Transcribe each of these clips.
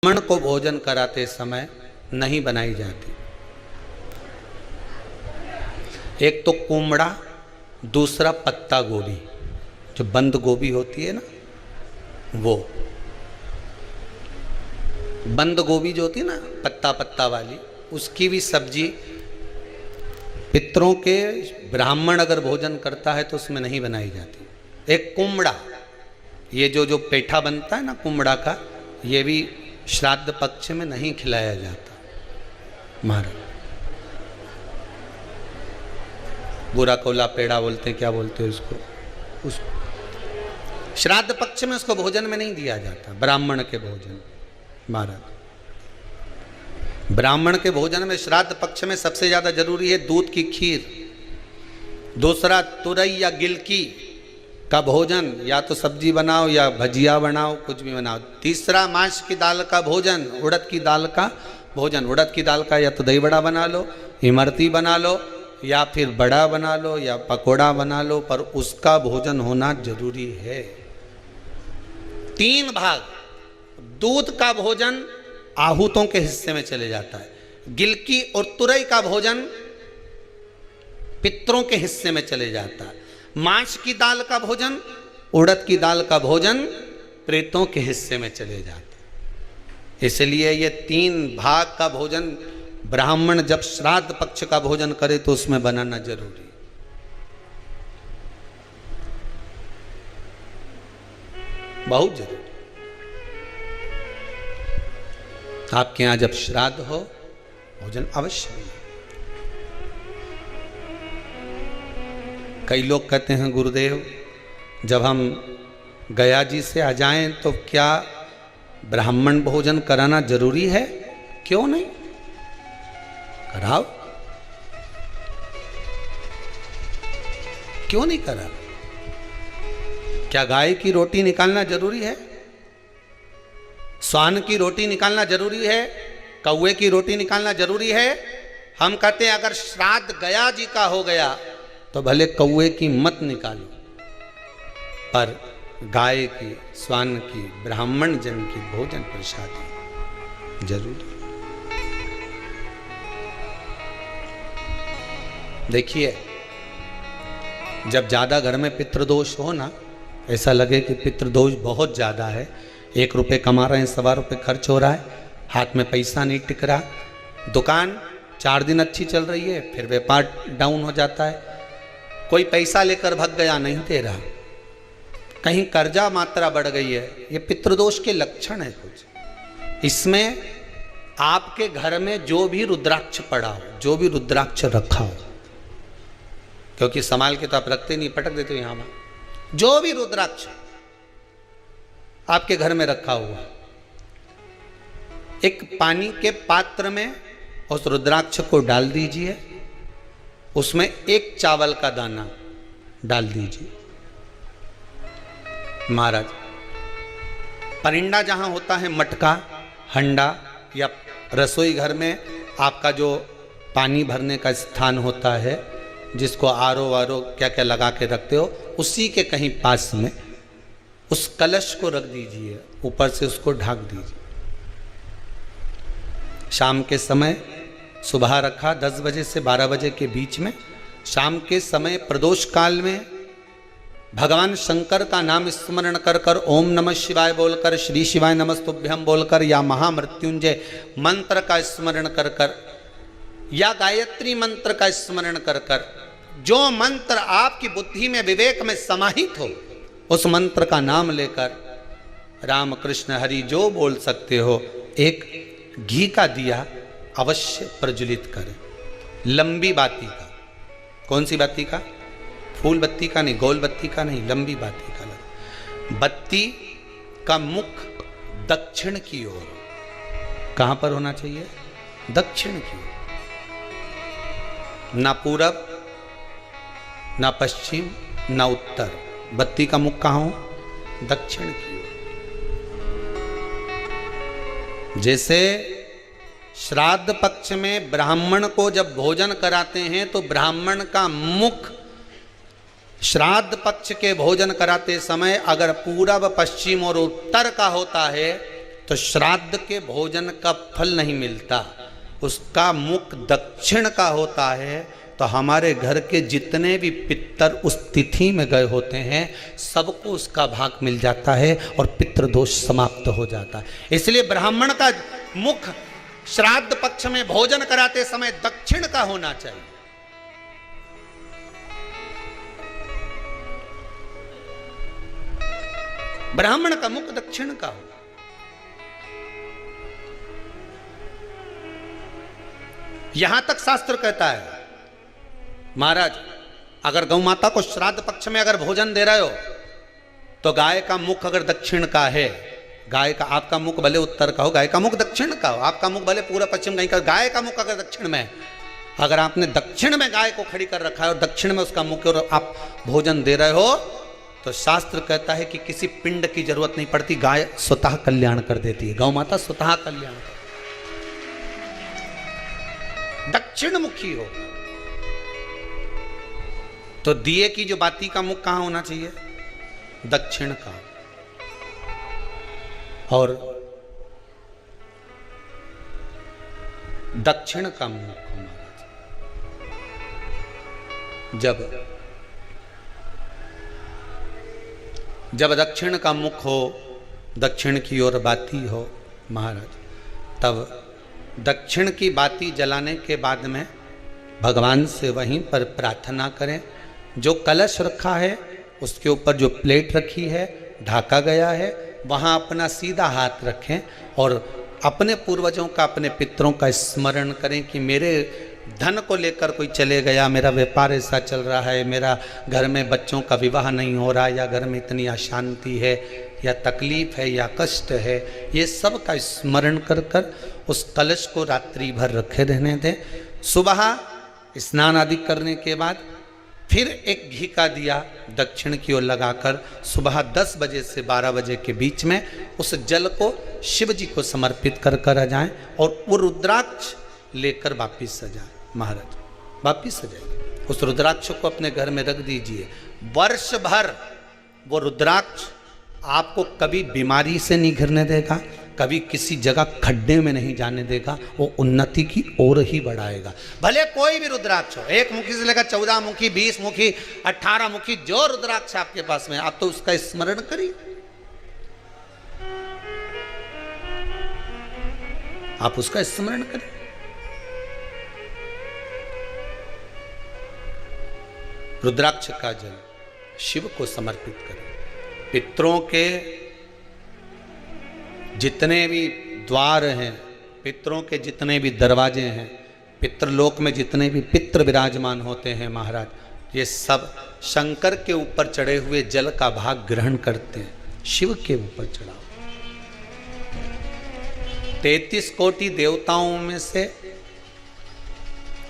ब्राह्मण को भोजन कराते समय नहीं बनाई जाती। एक तो कुमड़ा, दूसरा पत्ता गोभी, जो बंद गोभी होती है ना, वो बंद गोभी जो होती है ना पत्ता पत्ता वाली, उसकी भी सब्जी पितरों के ब्राह्मण अगर भोजन करता है तो उसमें नहीं बनाई जाती। एक कुमड़ा, ये जो पेठा बनता है ना कुमड़ा का, ये भी श्राद्ध पक्ष में नहीं खिलाया जाता। महाराज बुरा कोला पेड़ा बोलते हैं, क्या बोलते हैं उसको, श्राद्ध पक्ष में उसको भोजन में नहीं दिया जाता। ब्राह्मण के भोजन, महाराज ब्राह्मण के भोजन में श्राद्ध पक्ष में सबसे ज्यादा जरूरी है दूध की खीर, दूसरा तुरई या गिलकी का भोजन, या तो सब्जी बनाओ या भजिया बनाओ, कुछ भी बनाओ। तीसरा मांस की दाल का भोजन, उड़द की दाल का भोजन। उड़द की दाल का या तो दही बड़ा बना लो, इमरती बना लो, या फिर बड़ा बना लो, या पकोड़ा बना लो, पर उसका भोजन होना जरूरी है। 3 भाग दूध का भोजन आहूतों के हिस्से में चले जाता है, गिलकी और तुरई का भोजन पितरों के हिस्से में चले जाता है, मांस की दाल का भोजन, उड़द की दाल का भोजन प्रेतों के हिस्से में चले जाता है। इसलिए ये 3 भाग का भोजन ब्राह्मण जब श्राद्ध पक्ष का भोजन करे तो उसमें बनाना जरूरी। बहुत जरूरी। आपके यहां जब श्राद्ध हो भोजन अवश्य मिले। कई लोग कहते हैं गुरुदेव जब हम गया जी से आ जाएं तो क्या ब्राह्मण भोजन कराना जरूरी है? क्यों नहीं, कराओ, क्यों नहीं करा? क्या गाय की रोटी निकालना जरूरी है? स्वान की रोटी निकालना जरूरी है? कौवे की रोटी निकालना जरूरी है? हम कहते हैं अगर श्राद्ध गया जी का हो गया तो भले कौवे की मत निकालो, पर गाय की, स्वान की, ब्राह्मण जन की भोजन प्रसादी जरूरी। देखिए जब ज्यादा घर में पितृदोष हो ना, ऐसा लगे कि पितृदोष बहुत ज्यादा है, 1 रुपये कमा रहे हैं, 1.25 रुपये खर्च हो रहा है, हाथ में पैसा नहीं टिक रहा, दुकान 4 दिन अच्छी चल रही है, फिर व्यापार डाउन हो जाता है, कोई पैसा लेकर भग गया, नहीं दे रहा, कहीं कर्जा मात्रा बढ़ गई है, ये पितृदोष के लक्षण है कुछ। इसमें आपके घर में जो भी रुद्राक्ष पड़ा हो, जो भी रुद्राक्ष रखा हो, क्योंकि संभाल के तो आप रखते नहीं, पटक देते हो यहां वहां, जो भी रुद्राक्ष आपके घर में रखा हुआ, एक पानी के पात्र में उस रुद्राक्ष को डाल दीजिए, उसमें 1 चावल का दाना डाल दीजिए। महाराज परिंदा जहां होता है, मटका, हंडा या रसोई घर में आपका जो पानी भरने का स्थान होता है, जिसको आरो वारो क्या क्या लगा के रखते हो, उसी के कहीं पास में उस कलश को रख दीजिए, ऊपर से उसको ढक दीजिए। शाम के समय, सुबह रखा 10 बजे से 12 बजे के बीच में, शाम के समय प्रदोष काल में भगवान शंकर का नाम स्मरण कर कर, ओम नमः शिवाय बोलकर, श्री शिवाय नमस्तुभ्यम बोलकर, या महामृत्युंजय मंत्र का स्मरण कर कर, या गायत्री मंत्र का स्मरण कर कर, जो मंत्र आपकी बुद्धि में, विवेक में समाहित हो, उस मंत्र का नाम लेकर राम कृष्ण हरि जो बोल सकते हो, एक घी का दिया अवश्य प्रज्वलित करें, लंबी बाती का। कौन सी बाती का? फूल बत्ती का नहीं, गोल बत्ती का नहीं, लंबी बाती का लगा। बत्ती का मुख दक्षिण की ओर, कहां पर होना चाहिए? दक्षिण की ओर, ना पूरब, ना पश्चिम, ना उत्तर। बत्ती का मुख कहां हो? दक्षिण की ओर। जैसे श्राद्ध पक्ष में ब्राह्मण को जब भोजन कराते हैं तो ब्राह्मण का मुख श्राद्ध पक्ष के भोजन कराते समय अगर पूरब, पश्चिम और उत्तर का होता है तो श्राद्ध के भोजन का फल नहीं मिलता, उसका मुख दक्षिण का होता है। तो हमारे घर के जितने भी पितर उस तिथि में गए होते हैं सबको उसका भाग मिल जाता है और पितृदोष समाप्त हो जाता है। इसलिए ब्राह्मण का मुख श्राद्ध पक्ष में भोजन कराते समय दक्षिण का होना चाहिए। ब्राह्मण का मुख दक्षिण का हो। यहां तक शास्त्र कहता है महाराज, अगर गौ माता को श्राद्ध पक्ष में अगर भोजन दे रहे हो तो गाय का मुख अगर दक्षिण का है, गाय का, आपका मुख भले उत्तर का हो, गाय का मुख दक्षिण का हो, आपका मुख भले पूरा पश्चिम कहीं का, गाय का मुख अगर दक्षिण में है, अगर आपने दक्षिण में गाय को खड़ी कर रखा है और दक्षिण में उसका मुख और आप भोजन दे रहे हो तो शास्त्र कहता है कि किसी पिंड की जरूरत नहीं पड़ती, गाय स्वतः कल्याण कर देती है, गौ माता स्वतः कल्याण कर, दक्षिण मुखी हो। तो दिए की जो बाती का मुख कहां होना चाहिए? दक्षिण का। और दक्षिण का मुख हमारा जब दक्षिण का मुख हो, दक्षिण की ओर बाती हो महाराज, तब दक्षिण की बाती जलाने के बाद में भगवान से वहीं पर प्रार्थना करें। जो कलश रखा है उसके ऊपर जो प्लेट रखी है, ढाका गया है, वहाँ अपना सीधा हाथ रखें और अपने पूर्वजों का, अपने पितरों का स्मरण करें कि मेरे धन को लेकर कोई चले गया, मेरा व्यापार ऐसा चल रहा है, मेरा घर में बच्चों का विवाह नहीं हो रहा, या घर में इतनी अशांति है या तकलीफ है या कष्ट है, ये सब का स्मरण कर कर उस कलश को रात्रि भर रखे रहने दें। सुबह स्नान आदि करने के बाद फिर एक घी का दिया दक्षिण की ओर लगाकर सुबह 10 बजे से 12 बजे के बीच में उस जल को शिव जी को समर्पित कर कर आ जाएं और वो रुद्राक्ष लेकर वापिस सजाएं। महाराज वापिस सजाइए, उस रुद्राक्ष को अपने घर में रख दीजिए। वर्ष भर वो रुद्राक्ष आपको कभी बीमारी से नहीं घिरने देगा, कभी किसी जगह खड्डे में नहीं जाने देगा, वो उन्नति की ओर ही बढ़ाएगा। भले कोई भी रुद्राक्ष हो, 1 मुखी से लेकर 14 मुखी, 20 मुखी, 18 मुखी, जो रुद्राक्ष आपके पास में, आप तो उसका स्मरण करिए, आप उसका स्मरण करें। रुद्राक्ष का जल शिव को समर्पित करें। पितरों के जितने भी द्वार हैं, पितरों के जितने भी दरवाजे हैं, पितृलोक में जितने भी पितृ विराजमान होते हैं महाराज, ये सब शंकर के ऊपर चढ़े हुए जल का भाग ग्रहण करते हैं। शिव के ऊपर चढ़ाओ। 33 कोटि देवताओं में से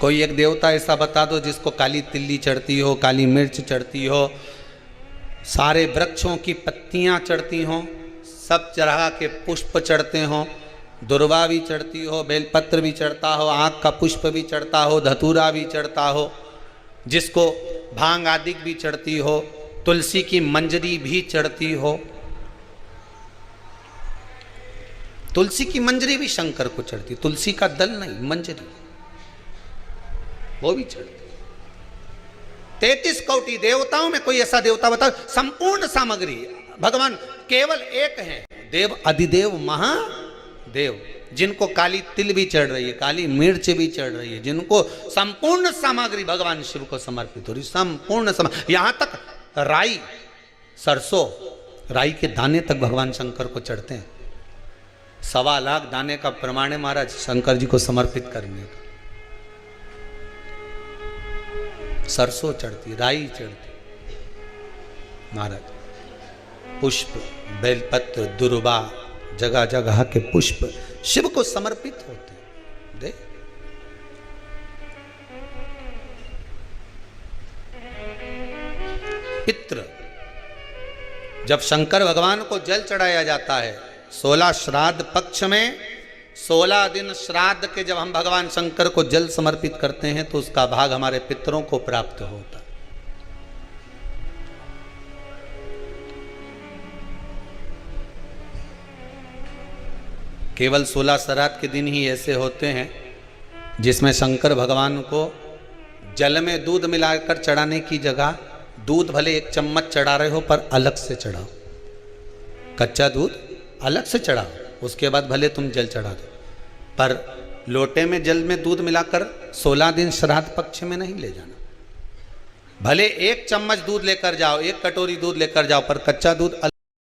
कोई एक देवता ऐसा बता दो जिसको काली तिल्ली चढ़ती हो, काली मिर्च चढ़ती हो, सारे वृक्षों की पत्तियां चढ़ती हों, सब चढ़ा के पुष्प चढ़ते हों, दुर्वा भी चढ़ती हो, बेलपत्र भी चढ़ता हो, आँख का पुष्प भी चढ़ता हो, धतूरा भी चढ़ता हो, जिसको भांग आदि भी चढ़ती हो, तुलसी की मंजरी भी चढ़ती हो। तुलसी की मंजरी भी शंकर को चढ़ती, तुलसी का दल नहीं, मंजरी वो भी चढ़ती। 33 कोटि देवताओं में कोई ऐसा देवता बताओ, संपूर्ण सामग्री भगवान केवल एक हैं, देव अधिदेव महादेव, जिनको काली तिल भी चढ़ रही है, काली मिर्च भी चढ़ रही है, जिनको संपूर्ण सामग्री भगवान शिव को समर्पित हो रही, संपूर्ण यहां तक राई, सरसों, राई के दाने तक भगवान शंकर को चढ़ते हैं। 1.25 लाख दाने का प्रमाण है महाराज शंकर जी को समर्पित करने का। सरसों चढ़ती, राई चढ़ती महाराज, पुष्प, बेलपत्र, दुर्वा, जगह जगह के पुष्प शिव को समर्पित होते हैं। दे पितृ, जब शंकर भगवान को जल चढ़ाया जाता है 16 श्राद्ध पक्ष में, 16 दिन श्राद्ध के जब हम भगवान शंकर को जल समर्पित करते हैं तो उसका भाग हमारे पितरों को प्राप्त होता है। केवल 16 श्राद्ध के दिन ही ऐसे होते हैं जिसमें शंकर भगवान को जल में दूध मिलाकर चढ़ाने की जगह दूध भले 1 चम्मच चढ़ा रहे हो पर अलग से चढ़ाओ, कच्चा दूध अलग से चढ़ाओ, उसके बाद भले तुम जल चढ़ा दो, पर लोटे में जल में दूध मिलाकर 16 दिन श्राद्ध पक्ष में नहीं ले जाना। भले 1 चम्मच दूध लेकर जाओ, 1 कटोरी दूध लेकर जाओ, पर कच्चा दूध